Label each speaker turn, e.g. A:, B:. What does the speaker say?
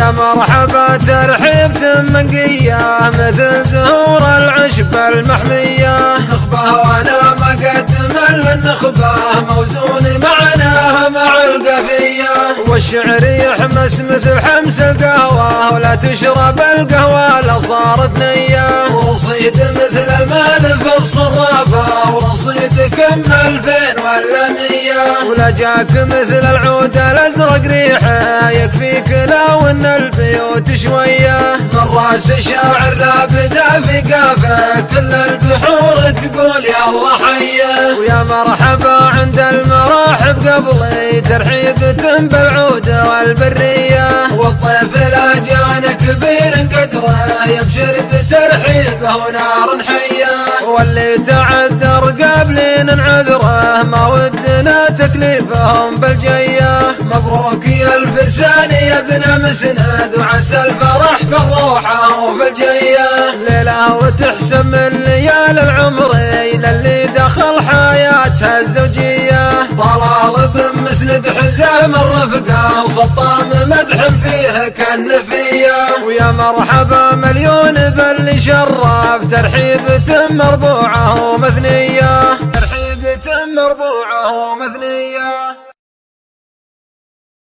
A: ويا مرحبا ترحيب منقية مثل زهور العشب المحمية. نخبة وانا مقدم للنخبة موزون معناها مع القافية. والشعر يحمس مثل حمس القهوة ولا تشرب القهوة لا صارت نية. ورصيد مثل المال في الصرافة ورصيد كم 2000 ولا 100. ولا جاك مثل العود الازرق ريحه يكفيك لو ان البيوت شويه. من راس شاعر لا بدا في قافه كل البحور تقول يا الله حيه. ويا مرحبا عند المراحب قبلي ترحيبة بالعود والبريه. والضيف لا جانا كبير قدره يبشر بترحيبه ونار حيه. واللي تعذر قبلي نعذره ما ودنا تكليفهم بالجيه. مبروك يا الفرسان يا ابن مسند وعسى الفرح في الروحه وفي الجيه. ليله وتحسب من ليالي العمر للي دخل حياتها الزوجيه. طلال بن مسند حزام الرفقه وسطام مدح فيه كالنفيه. ويا مرحبا مليون باللي شرف ترحيبة مربوعه ومثنيه. ترحيبة مربوعه ومثنيه.